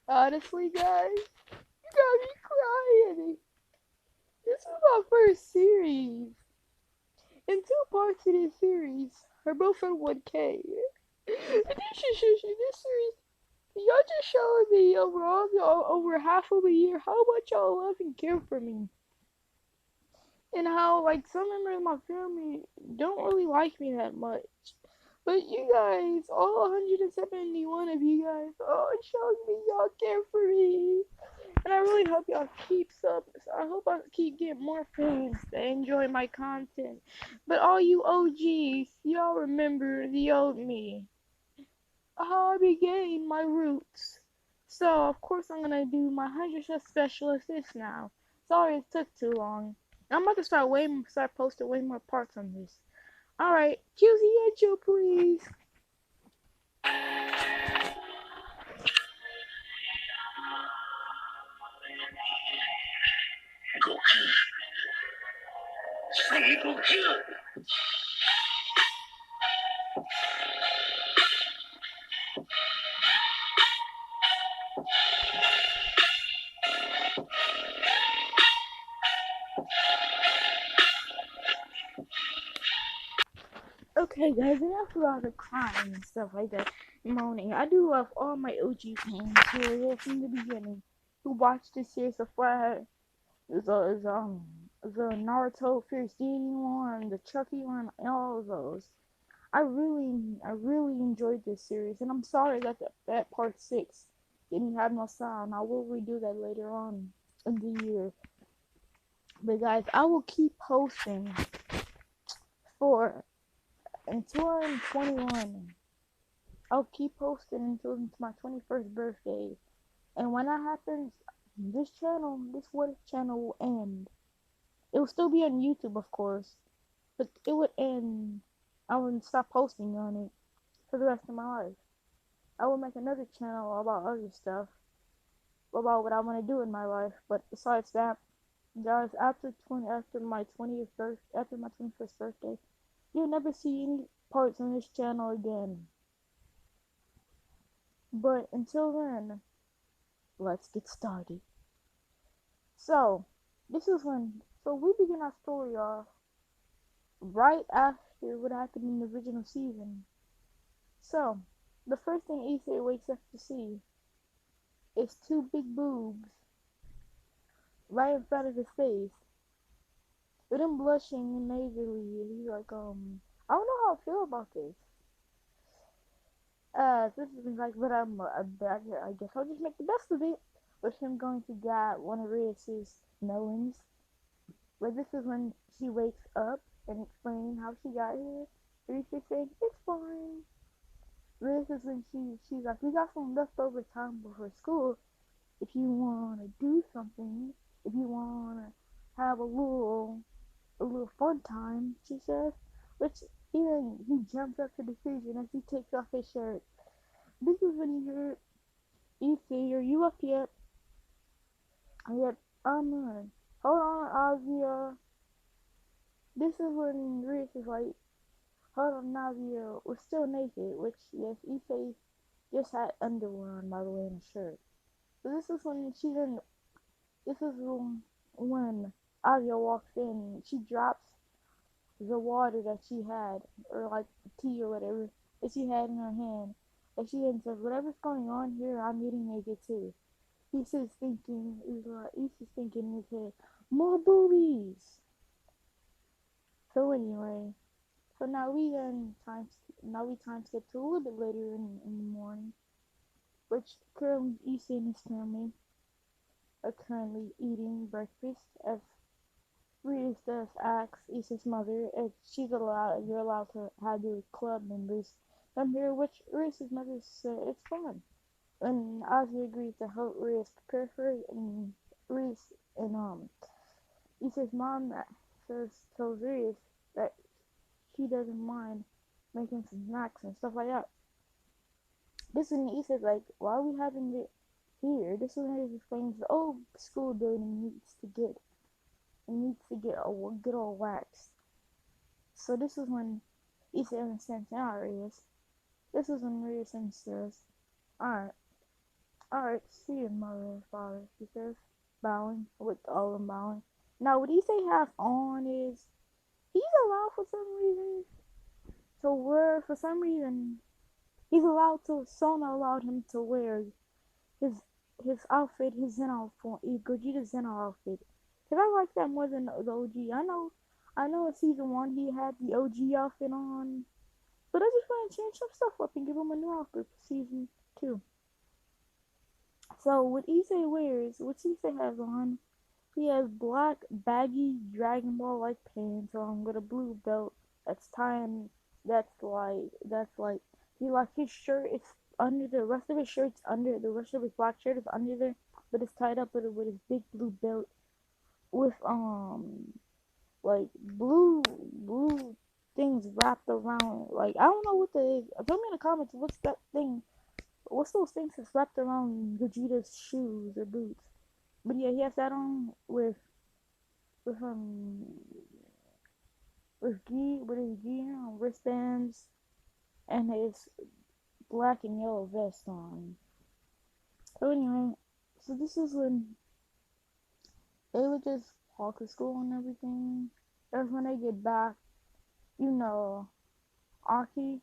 Honestly, guys, you got me crying. This is my first series. In two parts of this series, her both in 1K. This series, y'all just showing me over half of a year how much y'all love and care for me. And how, like, some members of my family don't really like me that much. But you guys, all 171 of you guys, it shows me y'all care for me. And I really hope y'all keeps up. I hope I keep getting more fans that enjoy my content. But all you OGs, y'all remember the old me. How I began my roots. So, of course, I'm gonna do my 100 special assist now. Sorry it took too long. I'm about to start posting way more parts on this. Alright, cue the intro, please. Okay, guys, enough about the crying and stuff like that, moaning. I do love all my OG fans who were here from the beginning, who watched this series before I had the Naruto Fierce Deity one, the Chucky one, and all of those. I really enjoyed this series, and I'm sorry that that part 6 didn't have no sound. I will redo that later on in the year. But guys, I will keep posting for until I'm 21. I'll keep posting until it's my 21st birthday. And when that happens, this What If channel will end. It will still be on YouTube, of course, but it would end. I would stop posting on it for the rest of my life. I will make another channel about other stuff, about what I want to do in my life. But besides that, guys, after my 21st birthday, you'll never see any parts on this channel again. But until then, let's get started. So, we begin our story off right after what happened in the original season. So, the first thing Issei wakes up to see is two big boobs right in front of his face. With him blushing majorly, he's like, I don't know how I feel about this. This is like, but I guess I'll just make the best of it. With him going to get one of Rios's melons. But this is when she wakes up and explaining how she got here. Rios is saying, it's fine. Rios is when she's like, we got some leftover time before school. If you want to do something, if you want to have a little fun time, she says. Which even he jumps up to the decision as he takes off his shirt. This is when you hear Issei, are you up yet? Yet, hold on, Azia. This is when Rios is like, hold on, Nazia, we're still naked. Which, yes, Issei just had underwear on, by the way, in a shirt. So this is when when Azia walks in. She drops the water that she had, or like tea or whatever, that she had in her hand. And she then says, whatever's going on here, I'm getting naked too. He's thinking in his head, more boobies. So anyway, so now we time skip to a little bit later in the morning, which currently Issei and his family are currently eating breakfast as Rios does ask Issa's mother if you're allowed to have your club members come here, which Rios' mother said it's fun. And Ozzy agrees to help Rios prepare for it, and Rios and Issa's mom tells Rios that she doesn't mind making some snacks and stuff like that. This is when Issa's like, why are we having it here? This is when Rios explains the old school building needs to get a good old wax. So this is when Issei understands now Rios. This is when Rios says, alright, Alright, see you, mother and father, he says, bowing, with all of them bowing. Now, what Issei has on is, he's allowed for some reason to wear, for some reason, he's allowed to, Sona allowed him to wear his his outfit, his Zeno form, Gogeta's Zeno outfit. Cause I like that more than the OG. I know in season one he had the OG outfit on, but I just want to change some stuff up and give him a new outfit for season two. So what Issei wears, what Issei has on, he has black baggy Dragon Ball like pants on with a blue belt that's tying. That's like he like his shirt. It's under the rest of his shirt's under the rest of his black shirt is under there, but it's tied up with his big blue belt with like blue things wrapped around. Like I don't know what the tell me in the comments what's that thing. What's those things that's wrapped around Vegeta's shoes or boots? But yeah, he has that on with with his gi wristbands and his black and yellow vest on. So anyway, so this is when they would just walk to school and everything. That's when they get back. You know, Aki, you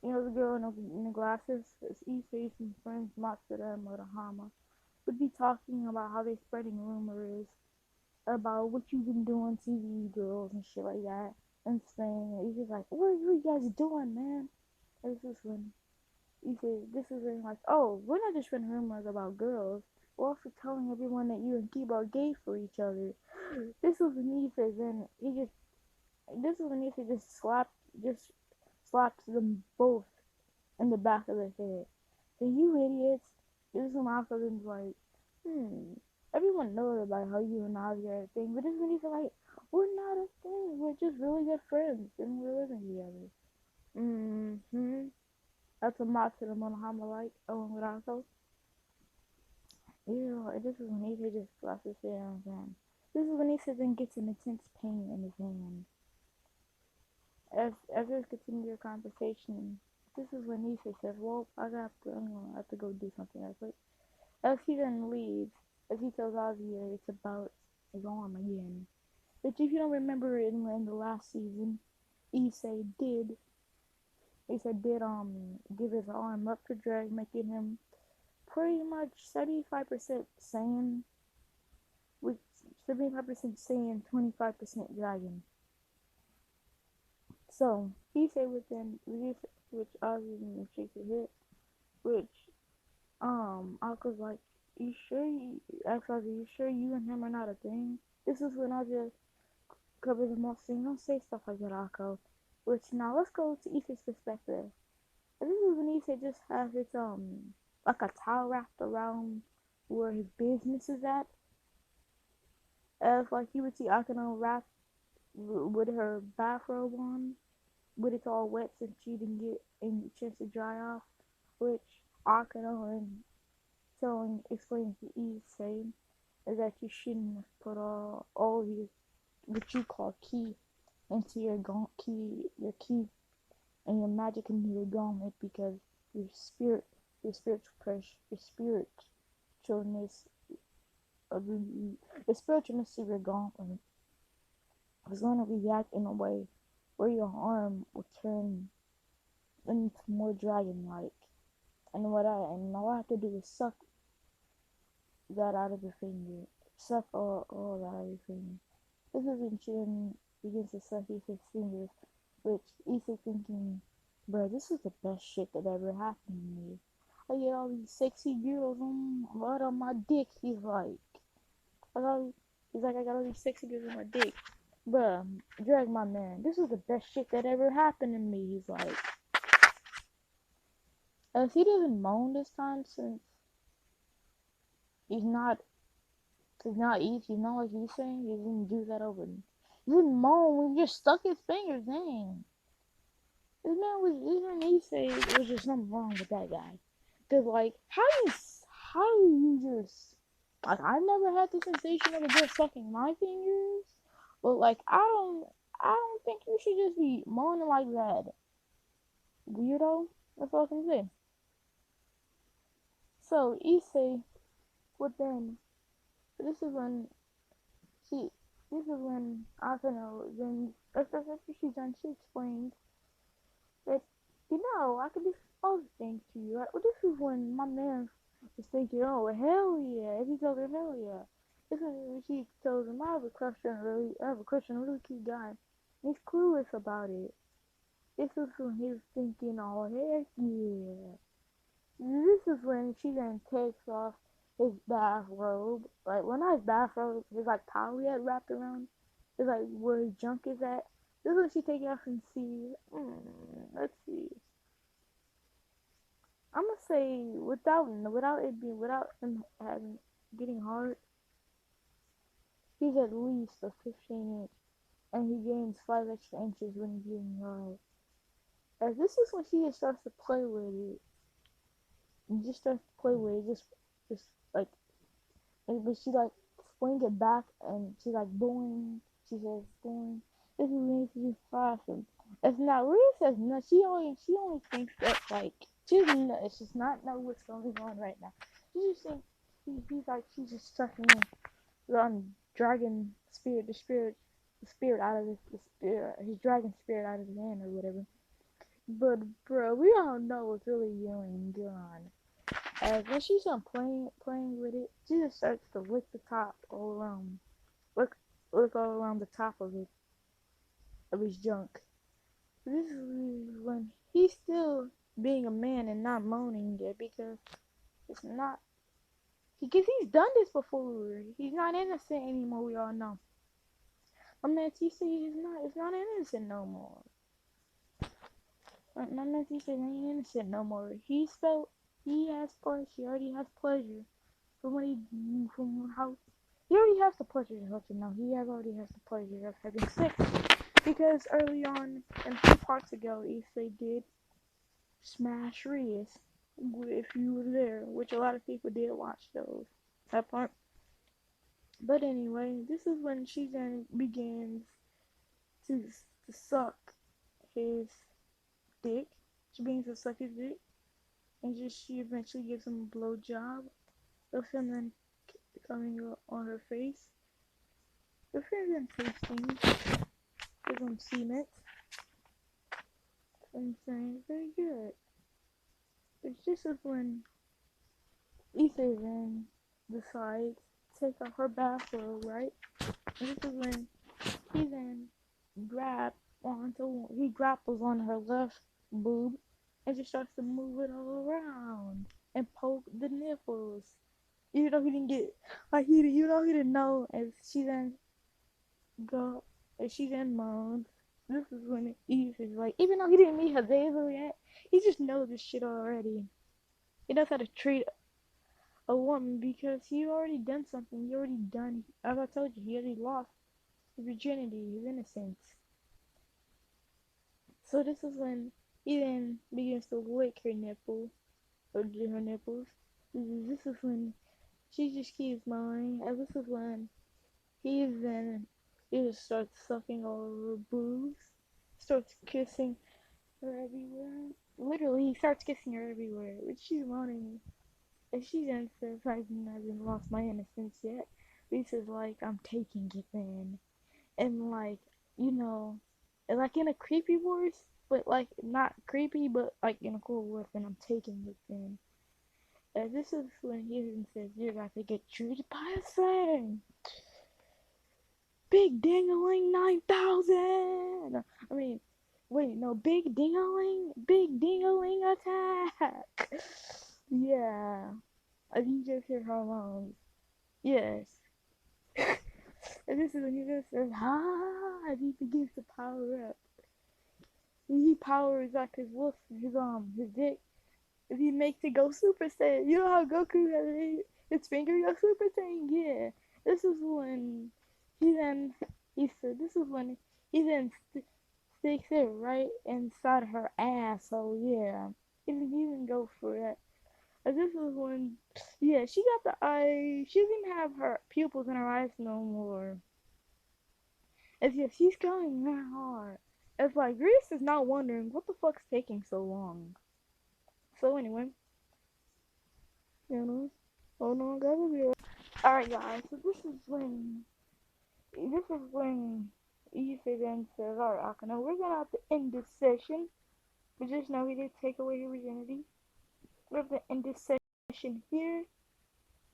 know the girl in the glasses, it's Issei and friends, Matsuda and Murahama, would be talking about how they spreading rumors about what you've been doing, TV girls and shit like that, and saying, he's just like, what are you guys doing, man? And this is when you say, this is when like, oh, we're not just spreading rumors about girls. We're also telling everyone that you and Kiba are gay for each other. This was when he says, and he just, this is when he said just slaps them both in the back of the head. Then you idiots. This is when Malcolm's like, everyone knows about how you and Ozzy are a thing, but this is when he's like, we're not a thing. We're just really good friends and we're living together. That's a mock to the Monohama like, Owen Without. Yeah, this is when he just slaps his head on his hand. This is when he says and gets an intense pain in his hand. As they continue their conversation, this is when Issei says, well, I'm gonna have to go do something real quick. As he then leaves, as he tells Ozzy it's about his arm again. Which if you don't remember in the last season, Issei did give his arm up for drag, making him pretty much 75% Saiyan, with 75% Saiyan, 25% dragon. So Issei within which Ozzy shakes his head, which Aqua's like, you sure you asks Ozzy, you sure you and him are not a thing? This is when Ozzy covers him off saying, don't say stuff like that, Akko. Which now let's go to Issei's perspective. And this is when Issei just has his like a towel wrapped around where his business is at. As like you would see Akano wrapped with her bathrobe on, but it's all wet since she didn't get any chance to dry off. Which Akano and explaining to Issei is that you shouldn't have put all your what you call key into your key and your magic into your gauntlet because your spirit, your spiritual pressure, your spiritualness of the spiritualness of your gauntlet is going to react in a way where your arm will turn into more dragon-like. And all I have to do is suck that out of your finger, suck all that out of your finger. This is when Shin begins to suck Issei's fingers, which Issei thinking, bro, this is the best shit that ever happened to me. I get all these sexy girls right on my dick. He's like, I got all these sexy girls on my dick. Bruh, drag my man. This is the best shit that ever happened to me. He's like, as he doesn't moan this time since he's not he's not like he's saying, he didn't do that over. He didn't moan when he just stuck his fingers in. This man Issei, there was just something wrong with that guy. Cause like, how do you just, like, I've never had the sensation of a girl sucking my fingers, but like, I don't think you should just be moaning like that, weirdo. That's all I can say. So Issei would then, this is when she, this is when Asano then, after she's done, she explains that, I could do all the things to you. Right? Well, this is when my man was thinking, oh, hell yeah. He tells her, hell yeah. This is when she tells him, I have a crush on a really cute guy. And he's clueless about it. This is when he's thinking, oh, heck yeah. This is when she then takes off his bathrobe. Like, well, not his bathrobe, his, like, towel he had wrapped around. It's like where his junk is at. This is when she takes it off and sees. Let's see. I'm gonna say without him having getting hard, he's at least a 15 inch, and he gains 5 extra inches when he's getting hard. As this is when she just starts to play with it. And just starts to play with it, just like, but she like swing it back, and she like boing. She says boing. This is when she's awesome. It's not Rhea says no. She only thinks that like she does not know what's going on right now. She just thinks he's like she's just sucking the dragon spirit, the spirit out of the spirit, his dragon spirit out of his hand or whatever. But bro, we all know what's really going on. As when she's done playing with it, she just starts to lick the top all around, lick lick all around the top of his junk. This is when he's still being a man and not moaning it because it's not because he's done this before. He's not innocent anymore. We all know. My man TC is not innocent no more. My man TC ain't innocent no more. He has pleasure. He already has pleasure from how he already has the pleasure to let you know. Already has the pleasure of having sex because early on and 2 parts ago, Issei did smash Reus. If you were there, which a lot of people did watch that part. But anyway, this is when she then begins to to suck his dick. She begins to suck his dick, and she eventually gives him a blowjob of him then coming on her face. The friends and tasting gives him cement. And saying very good. It's just as when Issei then decides to take off her bathrobe, right? And this is when he then he grapples on her left boob and just starts to move it all around and poke the nipples. Even though he didn't get, he didn't know, go, as she then moans. This is when Eve is like, even though he didn't meet her Hazel yet, he just knows this shit already. He knows how to treat a woman because he already done something. As I told you, he already lost his virginity, his innocence. So this is when he then begins to lick her nipple, or her nipples. This is when she just keeps moaning, and this is when he just starts sucking all over her boobs, starts kissing her everywhere. Literally, he starts kissing her everywhere, which she's moaning. And she then says, I haven't lost my innocence yet. Lisa's like, I'm taking it then. And like, you know, and like in a creepy voice, but like not creepy, but like in a cool voice, and I'm taking it then. And this is when he then says, you're about to get treated by a thing. Big Dingaling 9000! I mean, wait, no, Big Dingaling attack! Yeah, I think you just hear hormones. Yes. And this is when he just says, and he begins to power up. He powers up his dick, and he makes it go Super Saiyan. You know how Goku has his finger go Super Saiyan? Yeah. This is when this is when he then sticks it right inside her ass. So yeah, he didn't go for that. And this is when, yeah, she got the eye. She doesn't have her pupils in her eyes no more. As if she's going that hard. It's like Reese is not wondering what the fuck's taking so long. So anyway, You know? Hold on, guys. I'll be right. Alright, guys. So this is when Issei then says, "Alright, Akano, we're gonna have to end this session, but just know he did take away your virginity. We have to end this session here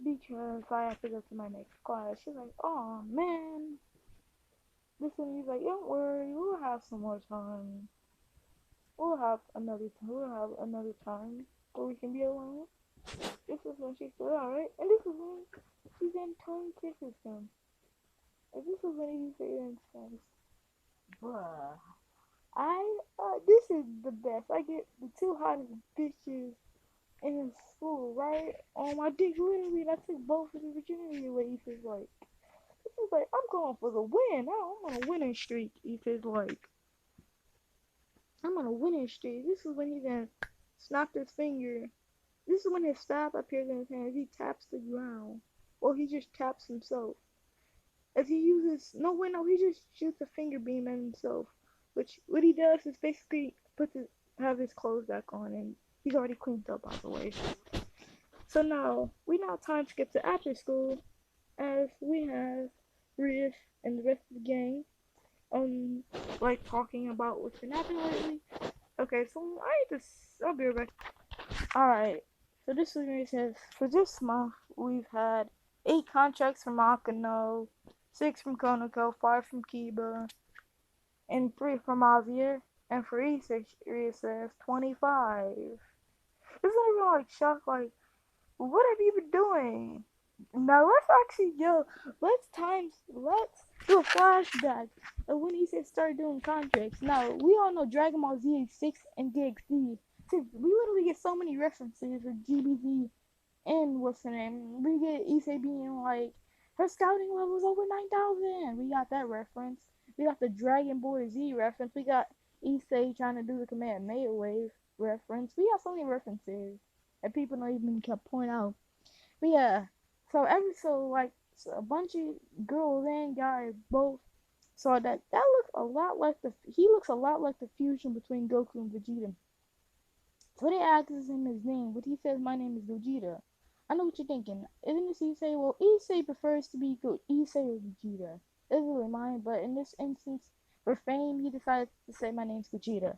because I have to go to my next class." She's like, "Oh man." This one he's like, "Don't worry, we'll have some more time. We'll have another time. We'll have another time where we can be alone." This is when she said, "Alright," and this is when she then tongue kisses him. And this is when he says, "Bruh, this is the best. I get the two hottest bitches in school, right? On my dick, literally, and I took both of the virginity away." He says, like, this is like, "I'm going for the win. I'm on a winning streak." He says, like, "I'm on a winning streak." This is when he then snapped his finger. This is when his staff appears in his hand. He taps the ground. Or he just taps himself. As he uses, no, wait, no, he just shoots a finger beam at himself. Which, what he does is basically have his clothes back on, and he's already cleaned up, by the way. So now, we now time skip to after school, as we have Riff and the rest of the gang, like talking about what's been happening lately. Okay, so I'll be right back. Alright, so this is what it says. For this month, we've had 8 contracts from Akano, 6 from Konoko, 5 from Kiba, and 3 from Avier. And for Issei, it says 25. This is everyone like shocked, like, what have you been doing? Now let's do a flashback of when he said start doing contracts. Now, we all know Dragon Ball Z 6 and DXD. So we literally get so many references of GBZ and what's her name. We get Issei being like, her scouting level is over 9,000. We got that reference. We got the Dragon Ball Z reference. We got Issei trying to do the Kamehameha Wave reference. We got so many references that people don't even point out. But yeah, so a bunch of girls and guys both saw that looks a lot like he looks a lot like the fusion between Goku and Vegeta. So they asked him his name, but he says, "My name is Gogeta." I know what you're thinking. Isn't this Issei? Well, Issei prefers to be Issei or Gogeta. It's really mine, but in this instance, for fame, he decided to say, "My name's Gogeta."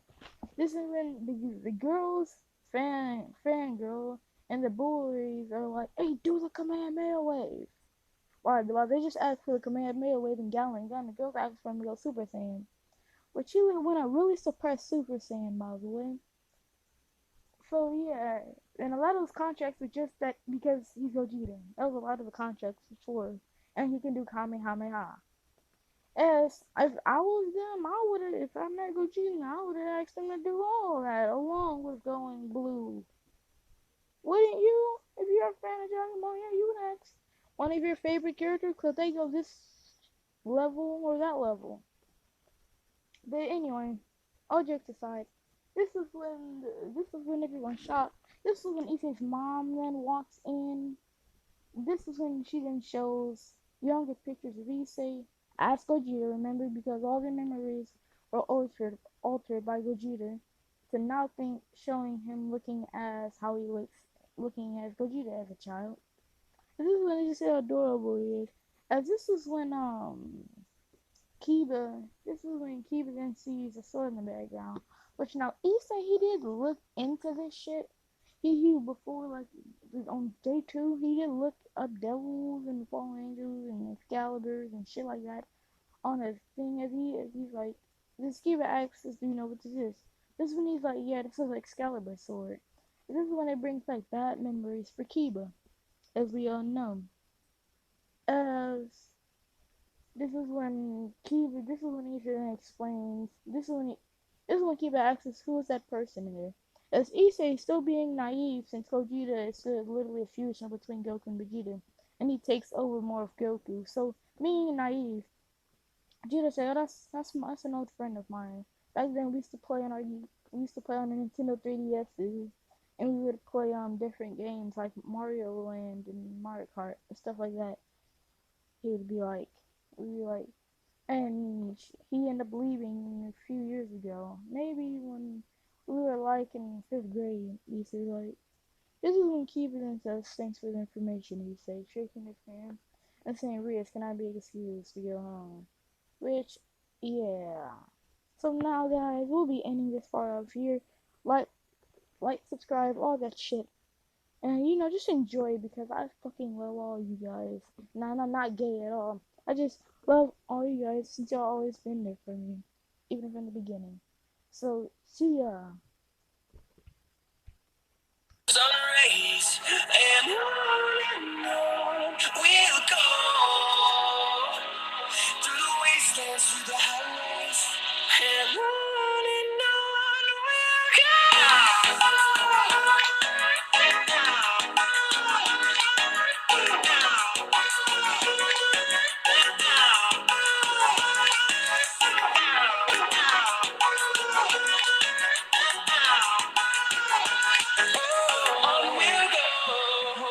This is when the girls, fangirl, and the boys are like, "Hey, do the Kamehameha Wave." While they just asked for the Kamehameha Wave and Gallon Gun, the girls asked for him to go Super Saiyan. Which he went a really suppressed Super Saiyan, by the way. So yeah, and a lot of those contracts were just that because he's Gogeta. That was a lot of the contracts before, and he can do Kamehameha. As if I was them, I would have. If I met Gogeta, I would have asked him to do all that along with going blue. Wouldn't you? If you're a fan of Dragon Ball, yeah, you would ask one of your favorite characters, could they go this level or that level? But anyway, all jokes aside, this is when everyone's shocked. This is when Issei's mom then walks in. This is when she then shows younger pictures of Issei as Gogeta, remember, because all their memories were altered by Gogeta to now think showing him looking as how he looking as Gogeta as a child. This is when they just say how adorable he is. As this is when this is when Kiba then sees a sword in the background. Which now Issei, he did look into this shit. He before, like, on day 2, he did look up devils and fallen angels and Excaliburs and shit like that on his thing as he's like, this Kiba asks us, "Do you know what this is?" This is when he's like, "Yeah, this is Excalibur sword." This is when it brings back bad memories for Kiba, as we all know. As this is when he explains, this is when Kiba asks who is that person here. As Issei still being naive since Gogeta is literally a fusion between Goku and Vegeta, and he takes over more of Goku. So being naive, Vegeta said, "Oh, that's an old friend of mine. Back then we used to play on the Nintendo 3DSs, and we would play different games like Mario Land and Mario Kart and stuff like that." He would be like, we'd be like, and he ended up leaving a few years ago. Maybe when we were like in 5th grade, he said, like, This is when Keevan says, thanks for the information, he says, shaking his hand and saying, Rias, can I be excused to go home? Which, yeah. So now, guys, we'll be ending this part of here. Like, subscribe, all that shit. And, just enjoy because I fucking love all you guys. Nah, I'm not gay at all. I just love all you guys since y'all always been there for me. Even from the beginning. So, see ya.